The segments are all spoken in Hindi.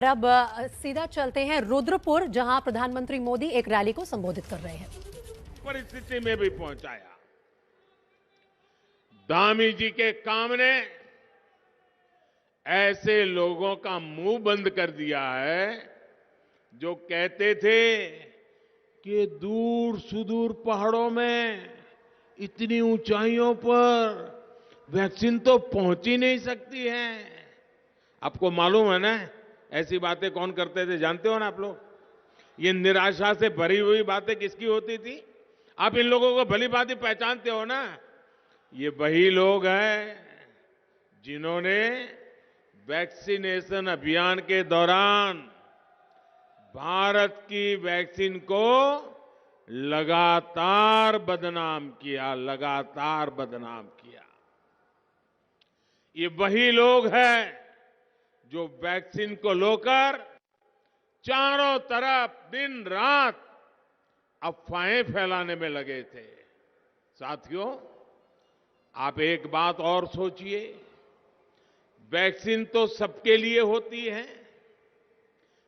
अब सीधा चलते हैं रुद्रपुर, जहां प्रधानमंत्री मोदी एक रैली को संबोधित कर रहे हैं। परिस्थिति में भी पहुंचाया। धामी जी के काम ने ऐसे लोगों का मुंह बंद कर दिया है जो कहते थे कि दूर सुदूर पहाड़ों में इतनी ऊंचाइयों पर वैक्सीन तो पहुंच ही नहीं सकती है। आपको मालूम है ना ऐसी बातें कौन करते थे? जानते हो ना आप लोग। ये निराशा से भरी हुई बातें किसकी होती थी? आप इन लोगों को भली भांति पहचानते हो ना। ये वही लोग हैं जिन्होंने वैक्सीनेशन अभियान के दौरान भारत की वैक्सीन को लगातार बदनाम किया। ये वही लोग हैं जो वैक्सीन को लेकर चारों तरफ दिन रात अफवाहें फैलाने में लगे थे। साथियों, आप एक बात और सोचिए, वैक्सीन तो सबके लिए होती है,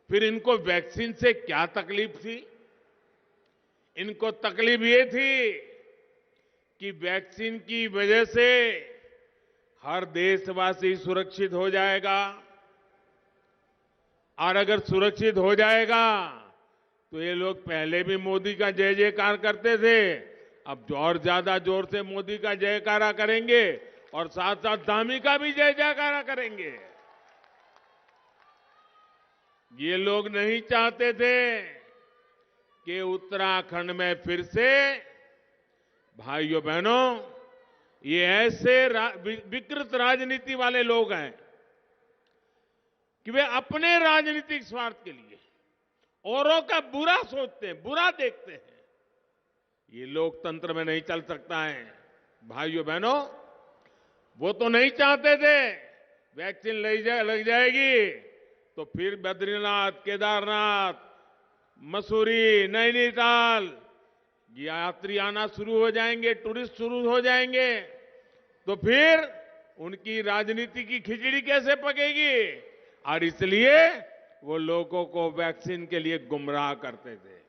फिर इनको वैक्सीन से क्या तकलीफ थी? इनको तकलीफ ये थी कि वैक्सीन की वजह से हर देशवासी सुरक्षित हो जाएगा, और अगर सुरक्षित हो जाएगा तो ये लोग पहले भी मोदी का जय जयकार करते थे, अब और ज्यादा जोर से मोदी का जयकारा करेंगे और साथ साथ धामी का भी जय जयकारा करेंगे। ये लोग नहीं चाहते थे कि उत्तराखंड में फिर से, भाइयों बहनों, ये ऐसे विकृत राजनीति वाले लोग हैं कि वे अपने राजनीतिक स्वार्थ के लिए औरों का बुरा सोचते हैं, बुरा देखते हैं। ये लोकतंत्र में नहीं चल सकता है। भाइयों बहनों, वो तो नहीं चाहते थे वैक्सीन लग जाएगी तो फिर बद्रीनाथ, केदारनाथ, मसूरी, नैनीताल यात्री आना शुरू हो जाएंगे, टूरिस्ट शुरू हो जाएंगे, तो फिर उनकी राजनीति की खिचड़ी कैसे पकेगी? और इसलिए वो लोगों को वैक्सीन के लिए गुमराह करते थे।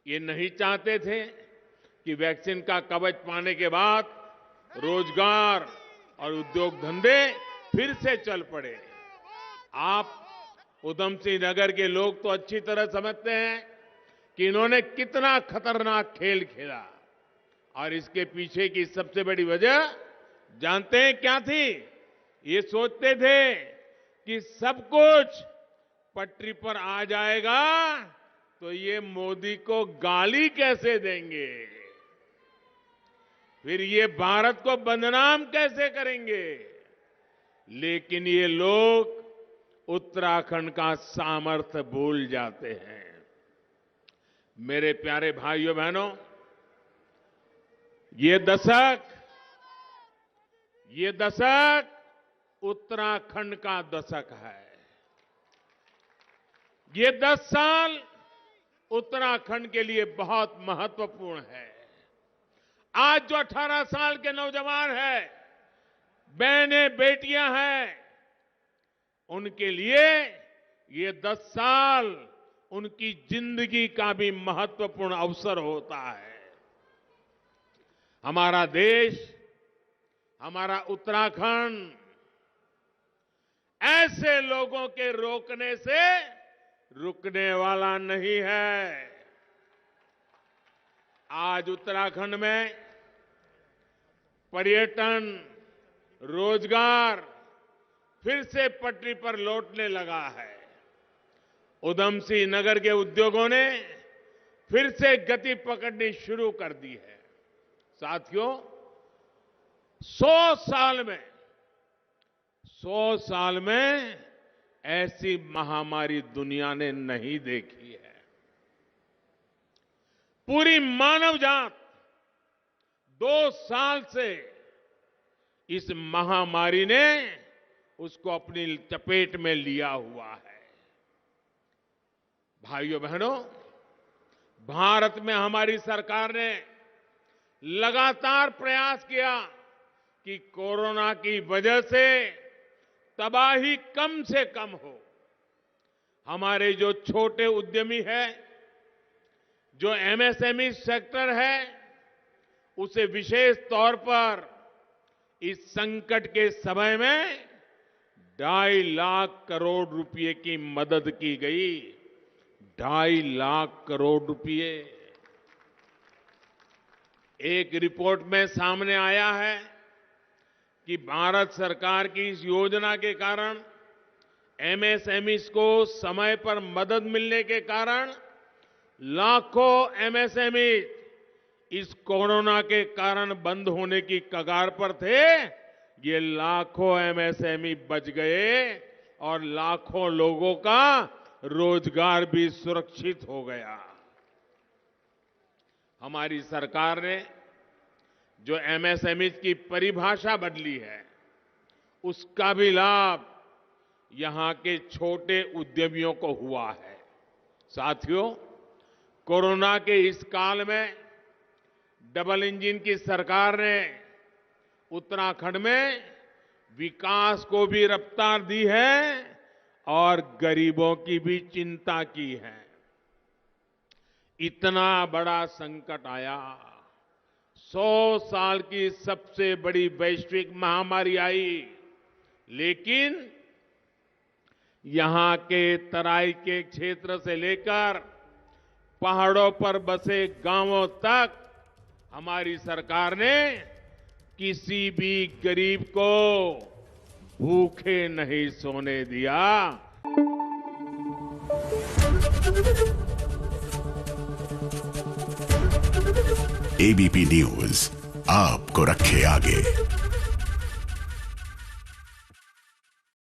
ये नहीं चाहते थे कि वैक्सीन का कवच पाने के बाद रोजगार और उद्योग धंधे फिर से चल पड़े। आप उधम सिंह नगर के लोग तो अच्छी तरह समझते हैं कि इन्होंने कितना खतरनाक खेल खेला, और इसके पीछे की सबसे बड़ी वजह जानते हैं क्या थी? ये सोचते थे कि सब कुछ पटरी पर आ जाएगा तो ये मोदी को गाली कैसे देंगे, फिर ये भारत को बदनाम कैसे करेंगे। लेकिन ये लोग उत्तराखंड का सामर्थ्य भूल जाते हैं। मेरे प्यारे भाइयों बहनों, ये दशक उत्तराखंड का दशक है। ये 10 साल उत्तराखंड के लिए बहुत महत्वपूर्ण है। आज जो 18 साल के नौजवान हैं, बहनें, बेटियां हैं, उनके लिए ये 10 साल उनकी जिंदगी का भी महत्वपूर्ण अवसर होता है। हमारा देश, हमारा उत्तराखंड ऐसे लोगों के रोकने से रुकने वाला नहीं है। आज उत्तराखंड में पर्यटन, रोजगार फिर से पटरी पर लौटने लगा है। उधम सिंह नगर के उद्योगों ने फिर से गति पकड़नी शुरू कर दी है। साथियों, 100 साल में ऐसी महामारी दुनिया ने नहीं देखी है। पूरी मानव जात 2 साल से इस महामारी ने उसको अपनी चपेट में लिया हुआ है। भाइयों बहनों, भारत में हमारी सरकार ने लगातार प्रयास किया कि कोरोना की वजह से तबाही कम से कम हो, हमारे जो छोटे उद्यमी है, जो एमएसएमई सेक्टर है, उसे विशेष तौर पर इस संकट के समय में 2.5 लाख करोड़ रुपए की मदद की गई। 2.5 लाख करोड़ रुपए। एक रिपोर्ट में सामने आया है कि भारत सरकार की इस योजना के कारण एमएसएमईज को समय पर मदद मिलने के कारण लाखों एमएसएमईज इस कोरोना के कारण बंद होने की कगार पर थे। ये लाखों एमएसएमई बच गए और लाखों लोगों का रोजगार भी सुरक्षित हो गया। हमारी सरकार ने जो एमएसएमईज की परिभाषा बदली है, उसका भी लाभ यहां के छोटे उद्यमियों को हुआ है। साथियों, कोरोना के इस काल में डबल इंजन की सरकार ने उत्तराखंड में विकास को भी रफ्तार दी है और गरीबों की भी चिंता की है। इतना बड़ा संकट आया, 100 साल की सबसे बड़ी वैश्विक महामारी आई, लेकिन यहां के तराई के क्षेत्र से लेकर पहाड़ों पर बसे गांवों तक हमारी सरकार ने किसी भी गरीब को भूखे नहीं सोने दिया। एबीपी न्यूज आपको रखे आगे।